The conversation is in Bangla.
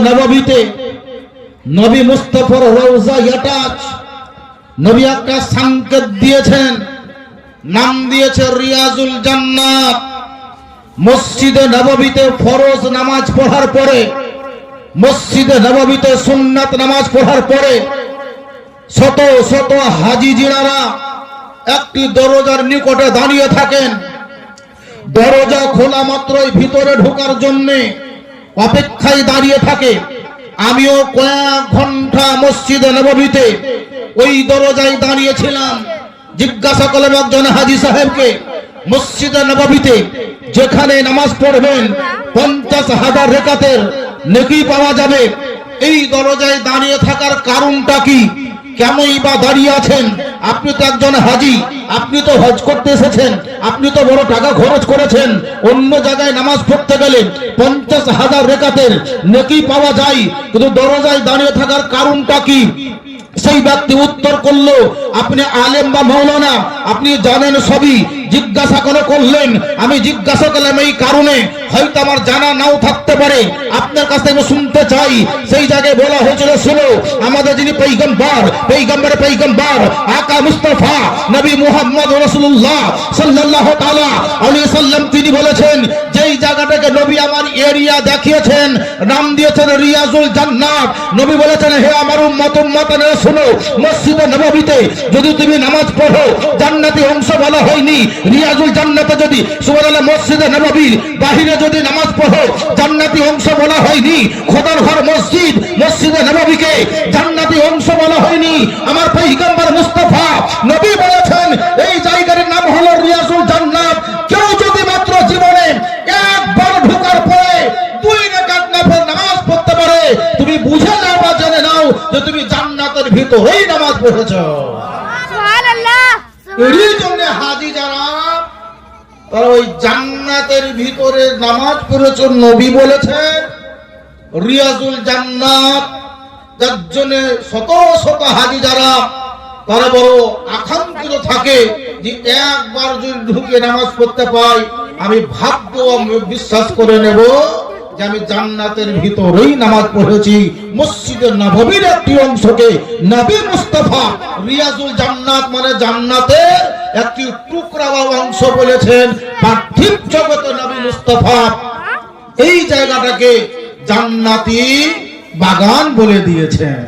নববীতে নবী মুস্তাফার রওজা ইয়াটাচ নবী একটা সংকেত দিয়েছেন, নাম দিয়েছে রিয়াজুল জান্নাত। মসজিদে নববীতে ফরজ নামাজ পড়ার পরে, মসজিদে নববীতে সুন্নাত নামাজ পড়ার পরে শত শত হাজি জিনারা একটি দরজার নিকটে দাঁড়িয়ে থাকেন। দরজা খোলা মাত্রই ভিতরে ঢোকার জন্য অপেক্ষায় দাঁড়িয়ে থাকে। আমিও কয়েক ঘন্টা মসজিদে নববীতে ওই দরজায় দাঁড়িয়েছিলাম। জিজ্ঞাসা করলাম একজন হাজি সাহেবকে, মসজিদে নববীতে যেখানে নামাজ পড়বেন 50,000 রাকাতের নেকি পাওয়া যাবে, এই দরজায় দাঁড়িয়ে থাকার কারণটা কি? কেনই বা দাঁড়িয়ে আছেন? আপনি তো একজন হাজি, আপনি তো হজ করতে এসেছেন, আপনি তো বড় টাকা খরচ করেছেন। অন্য জায়গায় নামাজ পড়তে গেলে 50,000 রাকাতের নেকি পাওয়া যায়, কিন্তু দরজায় দাঁড়িয়ে থাকার কারণটা কি? সেই ব্যক্তি উত্তর করলো, আপনি আলেম বা মাওলানা, আপনি জানেন সবই। জিজ্ঞাসা করলেন, আমি জিজ্ঞাসা করলাম এই কারণে, হয়তো আমার জানা নাও থাকতে পারে, আপনার কাছ থেকে শুনতে চাই। সেই জায়গায় বলা হয়েছিল, শুনো, আমাদের যিনি পয়গম্বর, পয়গম্বর আকা মুস্তাফা নবী মুহাম্মদ রাসূলুল্লাহ সাল্লাল্লাহু তাআলা আলাইহি সাল্লাম, তিনি বলেছেন, যেই জায়গাটাকে নবী আমার এরিয়া দেখিয়েছেন, নাম দিয়েছেন রিয়াজুল জান্নাত। নবী বলেছেন, হে আমার উম্মতেরা শোনো, মসজিদে নববীতে যদি তুমি নামাজ পড়ো, জান্নাতি অংশ বলা হয়নি, রিয়াজুল জান্নাতে যদি সুবহানাল্লাহ, মসজিদে নববীর বাহিরে যদি নামাজ পড়ো, জান্নাতি অংশ বলা হয়নি। খোদার ঘর মসজিদ, মসজিদে নববীকে জান্নাতি অংশ বলা হয়নি। আমার পয়গম্বর মুস্তাফা নবী বলেছেন, এই জায়গার নাম হলো রিয়াজুল জান্নাত। কেউ যদি মাত্র জীবনে একবার ঢোকার পরে 2 রাকাত নফল নামাজ পড়তে পারে, তুমি বুঝে নাও বা জেনে নাও যে তুমি জান্নাতের ভিতরেই নামাজ পড়েছো। সুবহানাল্লাহ। এর জন্য হাজি যারা, তারা ওই জান্নাতের ভিতরে নামাজ পড়েছো। নবী বলেছেন রিয়াজুল জান্নাত, যার জন্য শত শত হাজি যারা, তারা বড় আকাঙ্ক্ষিত থাকে যে একবার যদি ঢুকে নামাজ পড়তে পাই, আমি ভাগ্য, আমি বিশ্বাস করে নেব যে আমি জান্নাতের ভিতরেই নামাজ পড়েছি। মসজিদে নববীর একটি অংশকে নবী মুস্তাফা রিয়াজুল জান্নাত মানে জান্নাতের একটি টুকরা বা অংশ বলেছেন। পার্থিব জগতে নবী মুস্তাফা এই জায়গাটাকে জান্নাতি বাগান বলে দিয়েছেন।